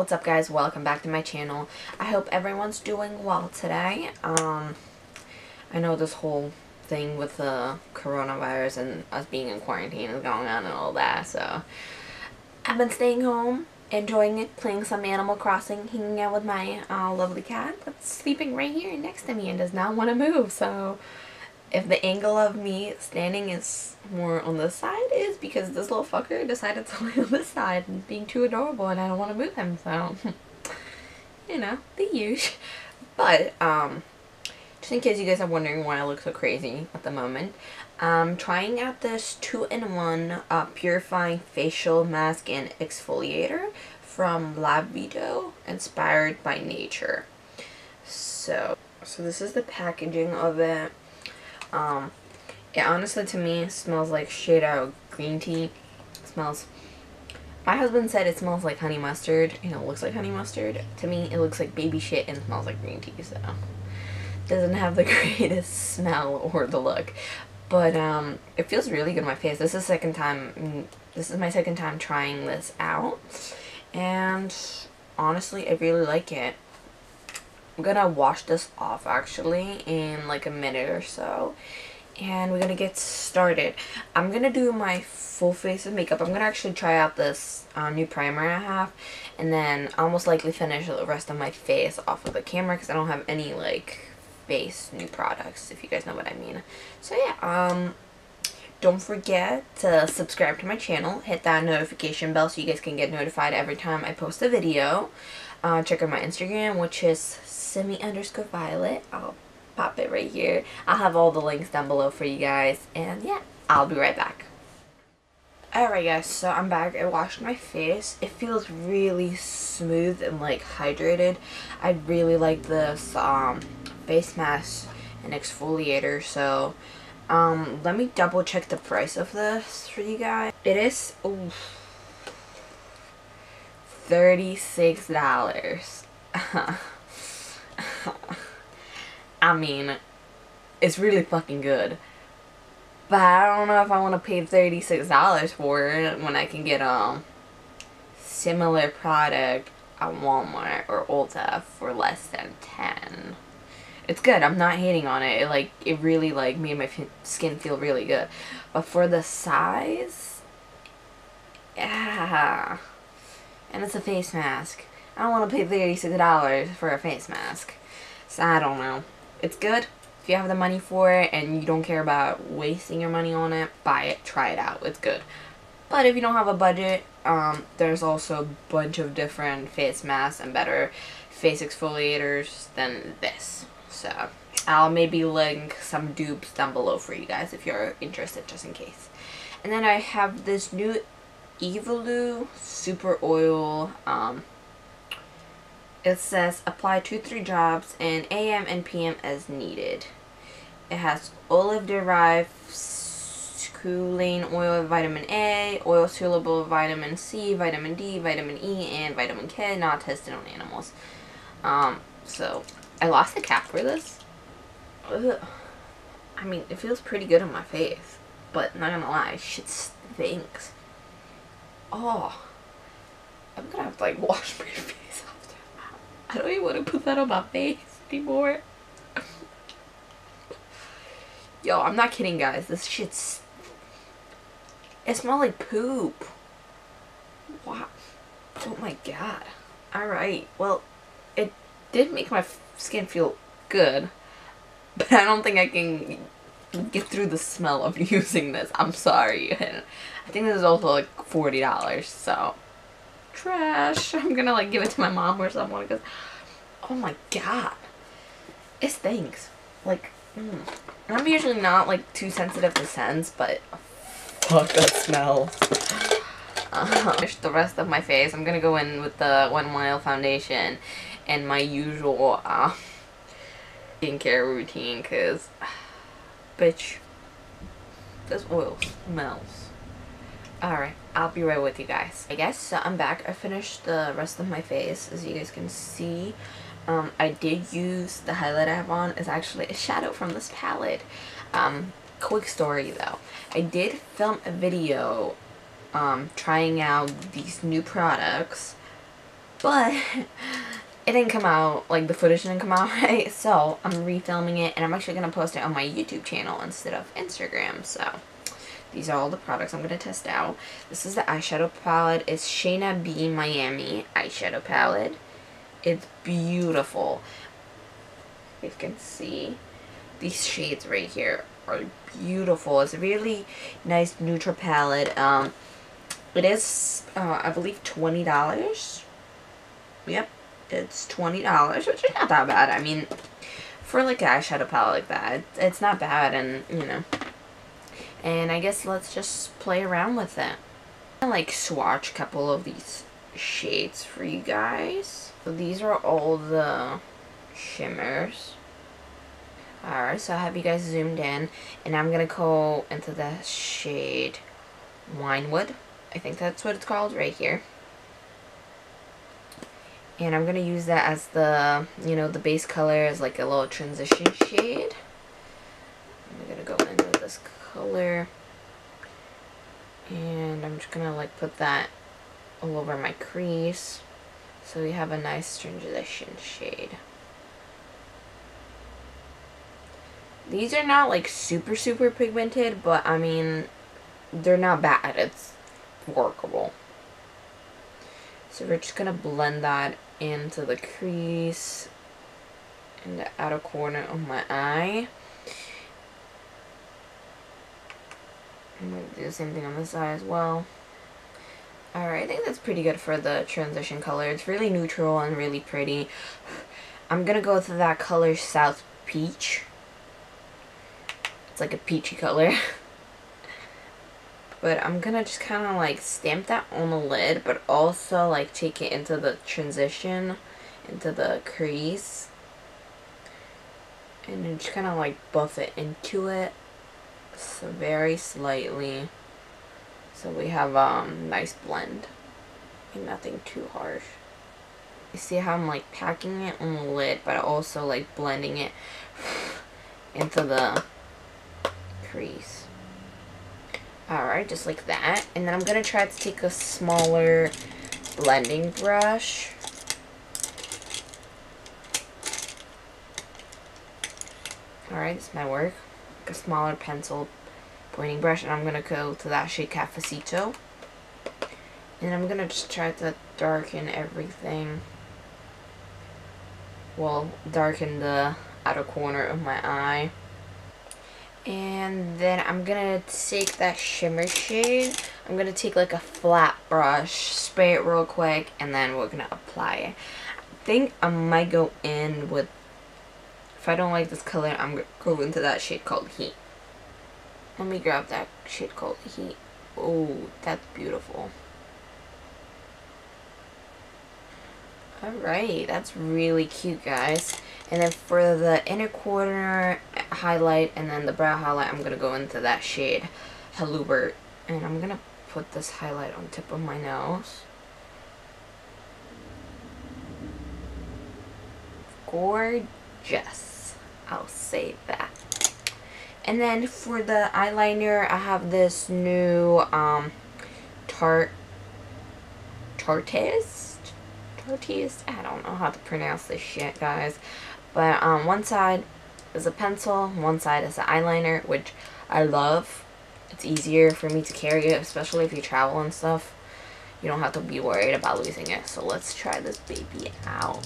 What's up, guys? Welcome back to my channel. I hope everyone's doing well today. I know this whole thing with the coronavirus and us being in quarantine is going on and all that, so I've been staying home, enjoying it, playing some Animal Crossing, hanging out with my lovely cat that's sleeping right here next to me and does not want to move. So if the angle of me standing is more on this side, is because this little fucker decided to lay on this side and being too adorable and I don't want to move him, so you know, the usual. But just in case you guys are wondering why I look so crazy at the moment, I'm trying out this 2-in-1 purifying facial mask and exfoliator from Lavido, inspired by nature. So this is the packaging of it. It honestly, to me, smells like straight out green tea. My husband said it smells like honey mustard, and it looks like honey mustard. To me, it looks like baby shit and smells like green tea, so doesn't have the greatest smell or the look. But it feels really good on my face. This is my second time trying this out, and honestly, I really like it. I'm gonna wash this off actually in like a minute or so, and we're gonna get started. I'm gonna do my full face of makeup. I'm gonna actually try out this new primer I have, and then I'll most likely finish the rest of my face off of the camera because I don't have any like face new products, if you guys know what I mean. So yeah, don't forget to subscribe to my channel, hit that notification bell so you guys can get notified every time I post a video. Check out my Instagram, which is Simi_Violet. I'll pop it right here. I'll have all the links down below for you guys. And yeah, I'll be right back. Alright guys, so I'm back. I washed my face. It feels really smooth and like hydrated. I really like this face mask and exfoliator. So let me double check the price of this for you guys. It is $36. I mean, it's really fucking good, but I don't know if I want to pay $36 for it when I can get a similar product at Walmart or Ulta for less than $10. It's good. I'm not hating on it. It really like made my skin feel really good, but for the size, yeah. And it's a face mask. I don't want to pay $36 for a face mask. So I don't know. It's good. If you have the money for it and you don't care about wasting your money on it, buy it. Try it out. It's good. But if you don't have a budget, there's also a bunch of different face masks and better face exfoliators than this. So I'll maybe link some dupes down below for you guys if you're interested, just in case. And then I have this new Eyeshadow Super Oil. It says apply 2-3 drops in AM and PM as needed. It has olive derived squalane oil, vitamin A, oil soluble vitamin C, vitamin D, vitamin E, and vitamin K, not tested on animals. So I lost the cap for this. Ugh. I mean, it feels pretty good on my face, but not gonna lie, shit stinks. Oh, I'm gonna have to like wash my face after that. I don't even want to put that on my face anymore. Yo, I'm not kidding, guys. This shit's... It smells like poop. Wow. Oh my god. Alright, well, it did make my skin feel good, but I don't think I can get through the smell of using this. I'm sorry. I think this is also like $40, so trash. I'm gonna like give it to my mom or someone because oh my god, it stinks. Like I'm usually not like too sensitive to scents, but fuck, that smell. Finish the rest of my face. I'm gonna go in with the One Mile foundation and my usual skincare routine because bitch, this oil smells. Alright, I'll be right with you guys. I guess, so I'm back. I finished the rest of my face, as you guys can see. I did use the highlight I have on. It's actually a shadow from this palette. Quick story though. I did film a video trying out these new products but it didn't come out, like the footage didn't come out right, so I'm refilming it, and I'm actually going to post it on my YouTube channel instead of Instagram. So these are all the products I'm going to test out. This is the eyeshadow palette. It's Shayna B Miami eyeshadow palette. It's beautiful. You can see these shades right here are beautiful. It's a really nice neutral palette. It is, I believe, $20. Yep, it's $20, which is not that bad. I mean, for like an eyeshadow palette like that, it's not bad, and you know. And I guess let's just play around with it. I like swatch a couple of these shades for you guys. So these are all the shimmers. Alright, so I have you guys zoomed in, and I'm gonna go into the shade Winewood. I think that's what it's called right here. And I'm gonna use that as the, you know, the base color as like a little transition shade. I'm gonna go in with this color, and I'm just gonna like put that all over my crease, so we have a nice transition shade. These are not like super pigmented, but I mean, they're not bad. It's workable. So we're just gonna blend that into the crease and the outer corner of my eye. I'm gonna do the same thing on this side as well. Alright, I think that's pretty good for the transition color. It's really neutral and really pretty. I'm gonna go with that color South Peach. It's like a peachy color. But I'm gonna just kind of like stamp that on the lid, but also like take it into the transition, into the crease, and then just kind of like buff it into it, so very slightly, so we have nice blend and nothing too harsh. You see how I'm like packing it on the lid, but also like blending it into the crease. Alright, just like that. And then I'm going to try to take a smaller blending brush. Alright, this might work. Like a smaller pencil pointing brush. And I'm going to go to that shade Cafecito. And I'm going to just try to darken everything. Well, darken the outer corner of my eye. And then I'm gonna take that shimmer shade. I'm gonna take like a flat brush, spray it real quick, and then we're gonna apply it. I think I might go in with, if I don't like this color, I'm gonna go into that shade called Heat. Let me grab that shade called Heat. Oh, that's beautiful. Alright, that's really cute, guys. And then for the inner corner highlight and then the brow highlight, I'm going to go into that shade Halubert. And I'm going to put this highlight on the tip of my nose. Gorgeous. I'll say that. And then for the eyeliner, I have this new Tarteist? I don't know how to pronounce this shit, guys. But one side is a pencil, one side is an eyeliner, which I love. It's easier for me to carry it, especially if you travel and stuff. You don't have to be worried about losing it. So let's try this baby out.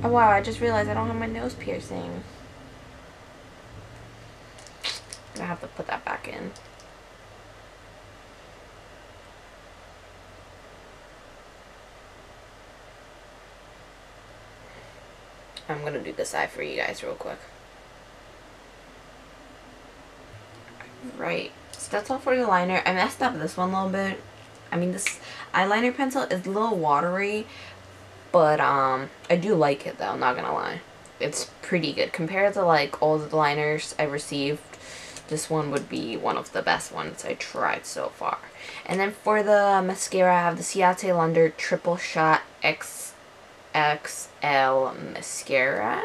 Oh wow, I just realized I don't have my nose piercing. I have to put that back in. I'm going to do this eye for you guys real quick. Right, so that's all for the liner. I messed up this one a little bit. I mean, this eyeliner pencil is a little watery, but I do like it though, I'm not going to lie. It's pretty good. Compared to like all the liners I received, this one would be one of the best ones I tried so far. And then for the mascara, I have the Ciate Lunder Triple Shot XL mascara.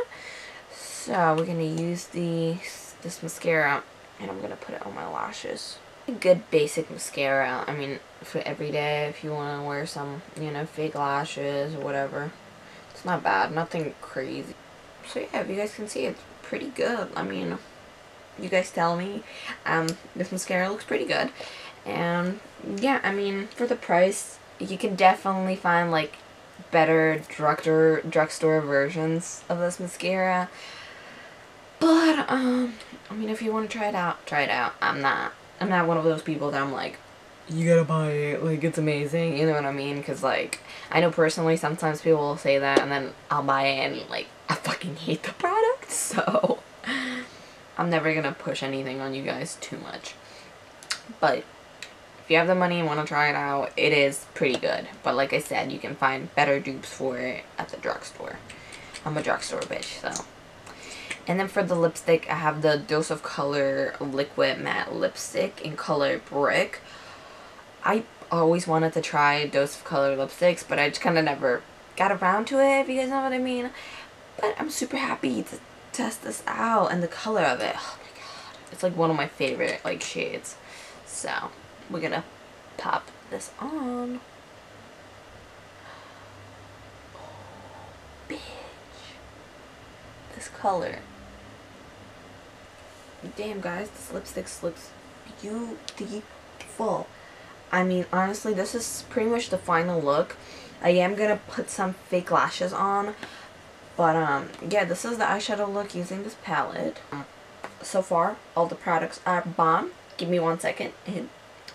So we're gonna use this mascara, and I'm gonna put it on my lashes. A good basic mascara. I mean, for every day if you want to wear some, you know, fake lashes or whatever. It's not bad. Nothing crazy. So yeah, if you guys can see, it's pretty good. I mean, you guys tell me. This mascara looks pretty good. And yeah, I mean, for the price, you can definitely find like better drugstore versions of this mascara. But I mean, if you want to try it out, try it out. I'm not one of those people that I'm like, you gotta buy it, like it's amazing, you know what I mean? Because like, I know personally sometimes people will say that and then I'll buy it and like, I fucking hate the product, so I'm never gonna push anything on you guys too much. But if you have the money and want to try it out, it is pretty good. But like I said, you can find better dupes for it at the drugstore. I'm a drugstore bitch, so. And then for the lipstick, I have the Dose of Color Liquid Matte Lipstick in color Brick. I always wanted to try Dose of Color lipsticks, but I just kind of never got around to it, if you guys know what I mean. But I'm super happy to test this out, and the color of it, oh my god. It's like one of my favorite like shades. So, we're gonna pop this on. Oh, bitch. This color. Damn guys, this lipstick looks beautiful. I mean, honestly, this is pretty much the final look. I am gonna put some fake lashes on, but yeah, this is the eyeshadow look using this palette. So far, all the products are bomb. Give me 1 second and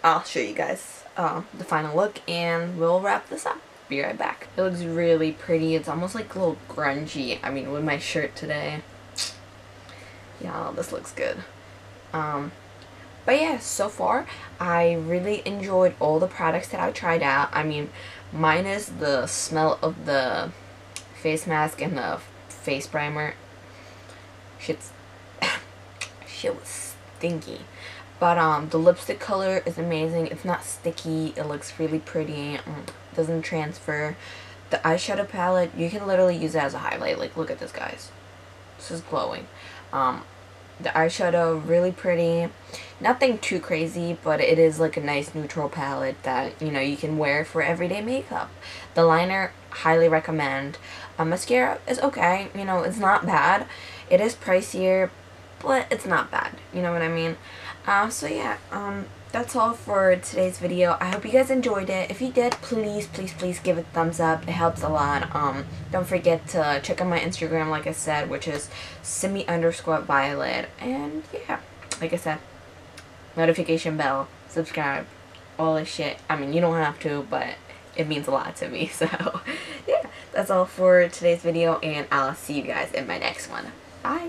I'll show you guys the final look and we'll wrap this up. Be right back. It looks really pretty. It's almost like a little grungy. I mean, with my shirt today. Yeah, this looks good. But yeah, so far, I really enjoyed all the products that I tried out. I mean, minus the smell of the face mask and the face primer. Shit was stinky. But the lipstick color is amazing. It's not sticky. It looks really pretty. Doesn't transfer. The eyeshadow palette, you can literally use it as a highlight. Like, look at this, guys. This is glowing. The eyeshadow, really pretty. Nothing too crazy, but it is like a nice neutral palette that, you know, you can wear for everyday makeup. The liner, highly recommend. Mascara is okay. You know, it's not bad. It is pricier, but it's not bad. You know what I mean? So yeah, that's all for today's video. I hope you guys enjoyed it. If you did, please give it a thumbs up. It helps a lot. Don't forget to check out my Instagram, like I said, which is Simi_Violet. And yeah, like I said, notification bell, subscribe, all this shit. I mean, you don't have to, but it means a lot to me. So yeah, that's all for today's video, and I'll see you guys in my next one. Bye.